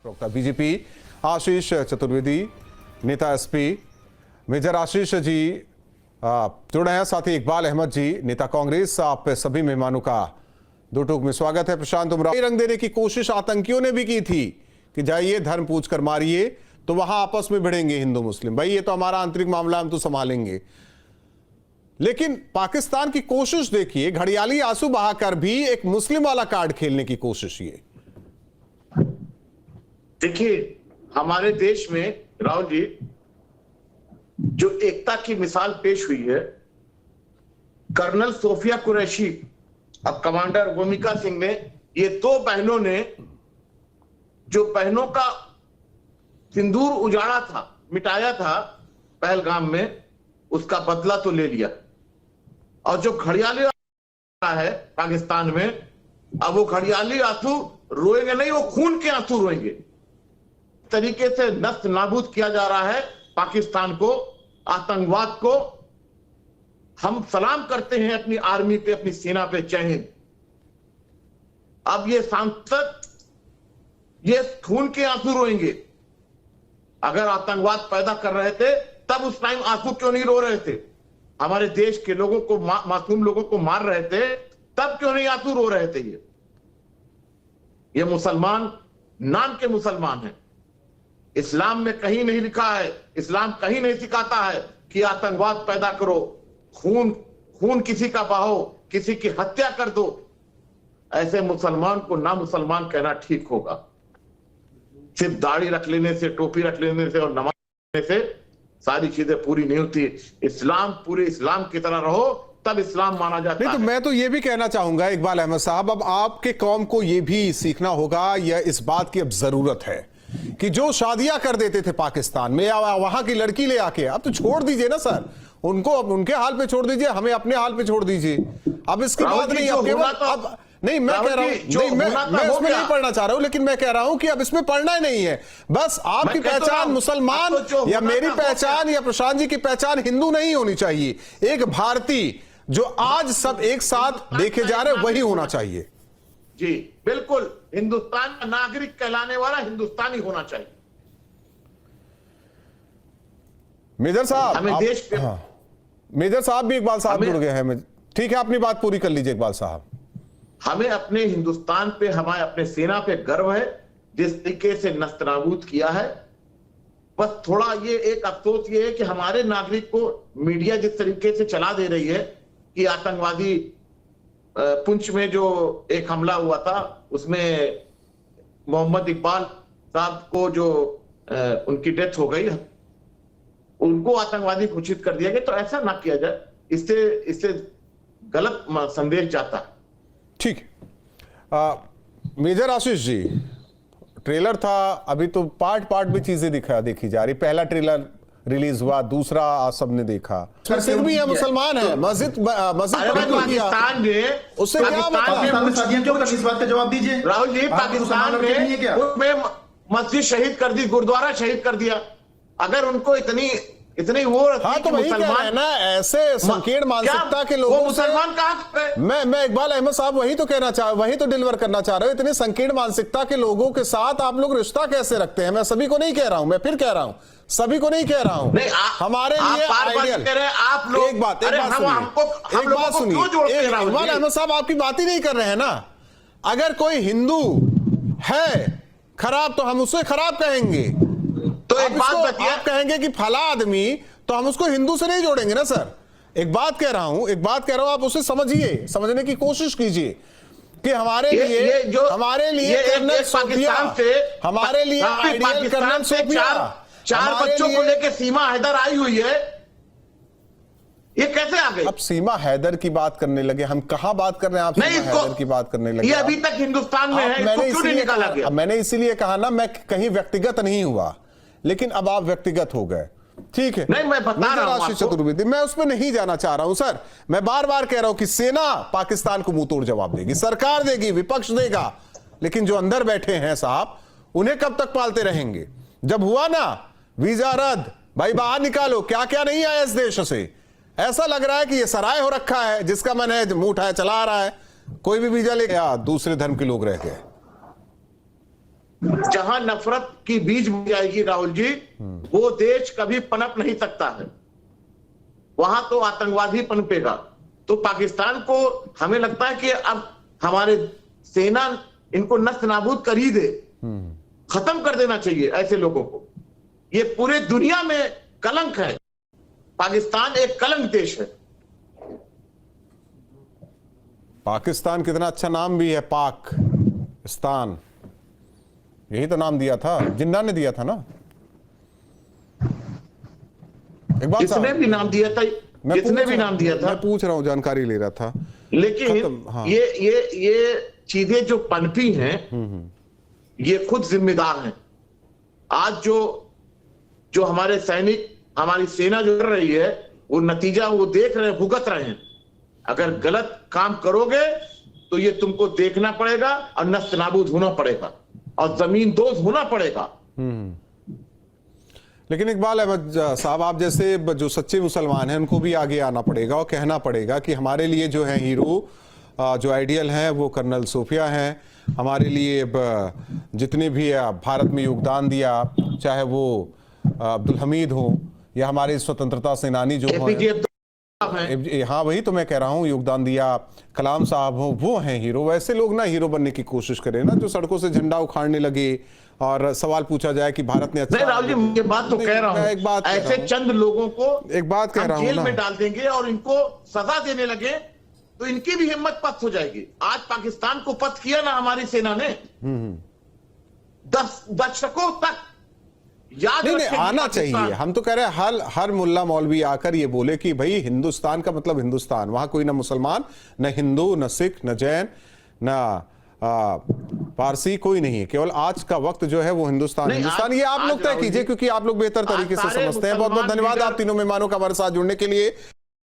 प्रवक्ता बीजेपी आशीष चतुर्वेदी, नेता SP major Ashish ji जुड़े हैं, साथ ही इकबाल अहमद जी, नेता कांग्रेस। आप सभी मेहमानों का दो टूक में स्वागत है। प्रशांत उमराव, रंग देने की कोशिश आतंकियों ने भी की थी कि जाइए धर्म पूछ कर मारिए तो वहां आपस में भिड़ेंगे हिंदू मुस्लिम, भाई ये तो हमारा आंतरिक मामला, हम तो संभालेंगे। लेकिन पाकिस्तान की कोशिश देखिए, घड़ियाली आंसू बहाकर भी एक मुस्लिम वाला कार्ड खेलने की कोशिश। ये देखिए, हमारे देश में राहुल जी जो एकता की मिसाल पेश हुई है, कर्नल सोफिया कुरैशी और कमांडर भूमिका सिंह ने, ये दो बहनों ने जो बहनों का सिंदूर उजाड़ा था, मिटाया था पहलगाम में, उसका बदला तो ले लिया। और जो घड़ियाली है पाकिस्तान में, अब वो घड़ियाली आंसू रोएंगे नहीं, वो खून के आंसू रोएंगे। तरीके से नष्ट नाबूद किया जा रहा है पाकिस्तान को, आतंकवाद को। हम सलाम करते हैं अपनी आर्मी पे, अपनी सेना पे, जय हिंद। अब ये सांसद ये खून के आंसू रोएंगे। अगर आतंकवाद पैदा कर रहे थे तब उस टाइम आंसू क्यों नहीं रो रहे थे? हमारे देश के लोगों को, मासूम लोगों को मार रहे थे, तब क्यों नहीं आंसू रो रहे थे? ये मुसलमान नाम के मुसलमान हैं। इस्लाम में कहीं नहीं लिखा है, इस्लाम कहीं नहीं सिखाता है कि आतंकवाद पैदा करो, खून किसी का बहाओ, किसी की हत्या कर दो। ऐसे मुसलमान को ना मुसलमान कहना ठीक होगा। सिर्फ दाढ़ी रख लेने से, टोपी रख लेने से और नमाज पढ़ने से सारी चीजें पूरी नहीं होती। इस्लाम पूरे इस्लाम की तरह रहो, तब इस्लाम माना जाता है। तो मैं तो ये भी कहना चाहूंगा इकबाल अहमद साहब, अब आपके कौम को ये भी सीखना होगा, या इस बात की अब जरूरत है कि जो शादियां कर देते थे पाकिस्तान में, या वहां की लड़की ले आके, अब तो छोड़ दीजिए ना सर, उनको अब उनके हाल पे छोड़ दीजिए, हमें अपने हाल पे छोड़ दीजिए। अब इसके बाद नहीं, अब केवल अब नहीं, मैं कह रहा हूं, नहीं मैं उसमें नहीं पढ़ना चाह रहा हूं, लेकिन मैं कह रहा हूं कि अब इसमें पढ़ना ही नहीं है। बस आपकी पहचान मुसलमान या मेरी पहचान या प्रशांत जी की पहचान हिंदू नहीं होनी चाहिए। एक भारतीय जो आज सब एक साथ देखे जा रहे, वही होना चाहिए। जी बिल्कुल, हिंदुस्तान का नागरिक कहलाने वाला हिंदुस्तानी होना चाहिए। मेजर साहब, हमें देश पे, हाँ, मेजर साहब भी इकबाल साहब जुड़ गए हैं। ठीक है, अपनी बात पूरी कर लीजिए इकबाल साहब। हमें अपने हिंदुस्तान पे, हमारे अपने सेना पे गर्व है, जिस तरीके से नस्तनाबूद किया है। बस थोड़ा ये एक अफसोस ये है कि हमारे नागरिक को मीडिया जिस तरीके से चला दे रही है कि आतंकवादी पुंछ में जो एक हमला हुआ था, उसमें मोहम्मद इकबाल साहब को जो उनकी डेथ हो गई, उनको आतंकवादी घोषित कर दिया गया। तो ऐसा ना किया जाए, इससे गलत संदेश जाता है। ठीक है, मेजर आशीष जी, ट्रेलर था, अभी तो पार्ट भी चीजें देखी जा रही। पहला ट्रेलर रिलीज हुआ, दूसरा आप सबने देखा। सिख भी है, मुसलमान है, मस्जिद पाकिस्तान में, उससे क्या मतलब? जवाब दीजिए राहुल जी। पाकिस्तान में मस्जिद शहीद कर दी, गुरुद्वारा शहीद कर दिया। अगर उनको इतनी वो, हाँ, तो वही कह रहे हैं ना, ऐसे संकीर्ण मानसिकता के लोगों से मुसलमान कहां? मैं इकबाल अहमद साहब वही तो कहना चाह, वही तो डिलीवर करना चाह रहे हो। इतने संकीर्ण मानसिकता के लोगों के साथ आप लोग रिश्ता कैसे रखते हैं? मैं सभी को नहीं कह रहा हूं, मैं फिर कह रहा हूं, सभी को नहीं कह रहा हूं। आप हमारे लिए आप लोग, एक बात सुनिए, इकबाल अहमद साहब आपकी बात ही नहीं कर रहे हैं ना। अगर कोई हिंदू है खराब तो हम उसे खराब कहेंगे, तो एक बात बताइए, आप कहेंगे कि फला आदमी, तो हम उसको हिंदू से नहीं जोड़ेंगे ना सर। एक बात कह रहा हूं, आप उसे समझिए, समझने की कोशिश कीजिए कि हमारे लिए कर्नल सोफिया, हमारे लिए आइडियल कर्नल सोफिया, चार बच्चों को लेकर सीमा हैदर आई हुई है, ये कैसे आ गई? अब सीमा हैदर की बात करने लगे, हम कहां बात कर रहे हैं? आप सीमा हैदर की बात करने लगे। ये अभी तक हिंदुस्तान में है, इसको क्यों नहीं निकाला गया? मैंने इसीलिए कहा ना, मैं कहीं व्यक्तिगत नहीं हुआ, लेकिन अब आप व्यक्तिगत हो गए। ठीक है, नहीं, मैं बता रहा हूं आशीष चतुर्वेदी, मैं उसमें नहीं जाना चाह रहा हूं सर। मैं बार कह रहा हूं कि सेना पाकिस्तान को मुंह तोड़ जवाब देगी, सरकार देगी, विपक्ष देगा, लेकिन जो अंदर बैठे हैं साहब, उन्हें कब तक पालते रहेंगे? जब हुआ ना वीजा रद्द, भाई बाहर निकालो, क्या क्या नहीं आया इस देश से। ऐसा लग रहा है कि ये सराय हो रखा है, जिसका मन है मुंह उठाया चला आ रहा है, कोई भी वीजा ले गया, दूसरे धर्म के लोग रह गए। जहां नफरत की बीज बो जाएगी राहुल जी, वो देश कभी पनप नहीं सकता है। वहां तो आतंकवादी पनपेगा। तो पाकिस्तान को हमें लगता है कि अब हमारे सेना इनको नष्ट नाबूद कर ही दे, खत्म कर देना चाहिए ऐसे लोगों को। ये पूरे दुनिया में कलंक है। पाकिस्तान एक कलंक देश है। पाकिस्तान कितना अच्छा नाम भी है, पाकिस्तान, यही तो नाम दिया था, जिन्ना ने दिया था ना। एक बात जिसने भी नाम दिया था, जिसने भी नाम दिया था, मैं पूछ रहा हूं, जानकारी ले रहा था। लेकिन हाँ। ये चीजें जो पनपी हैं, ये खुद जिम्मेदार हैं। आज जो हमारे सैनिक, हमारी सेना जो कर रही है, वो नतीजा वो देख रहे हैं, भुगत रहे हैं। अगर गलत काम करोगे तो ये तुमको देखना पड़ेगा और नष्ट नाबूद होना पड़ेगा और जमीन दोज होना पड़ेगा। लेकिन इकबाल अहमद साहब, आप जैसे जो सच्चे मुसलमान हैं उनको भी आगे आना पड़ेगा और कहना पड़ेगा कि हमारे लिए जो है हीरो, जो आइडियल हैं, वो कर्नल सोफिया हैं। हमारे लिए जितने भी भारत में योगदान दिया, चाहे वो अब्दुल हमीद हो या हमारे स्वतंत्रता सेनानी जो हैं, हाँ वही तो मैं कह रहा हूँ, योगदान दिया, कलाम साहब हो, वो हैं हीरो। वैसे लोग ना हीरो बनने की कोशिश करें ना, जो सड़कों से झंडा उखाड़ने लगे और सवाल पूछा जाए कि भारत ने अच्छा। नहीं राहुल जी, ये बात तो कह रहा हूँ, एक बात ऐसे चंद लोगों को एक बात कह रहा हूँ जेल ना, में डाल देंगे और इनको सजा देने लगे तो इनकी भी हिम्मत पस्त हो जाएगी। आज पाकिस्तान को पस्त किया ना हमारी सेना ने, 10 दशकों तक याद नहीं रखेंगे आना पाकिस्तान। चाहिए। हम तो कह रहे हैं हर मुल्ला मौलवी आकर ये बोले कि भाई हिंदुस्तान का मतलब हिंदुस्तान, वहां कोई ना मुसलमान, न हिंदू, न सिख, न जैन, न पारसी, कोई नहीं है। केवल आज का वक्त जो है वो हिंदुस्तान। ये आप लोग तय कीजिए, क्योंकि आप लोग बेहतर तरीके से समझते हैं। बहुत बहुत धन्यवाद आप तीनों मेहमानों का हमारे साथ जुड़ने के लिए।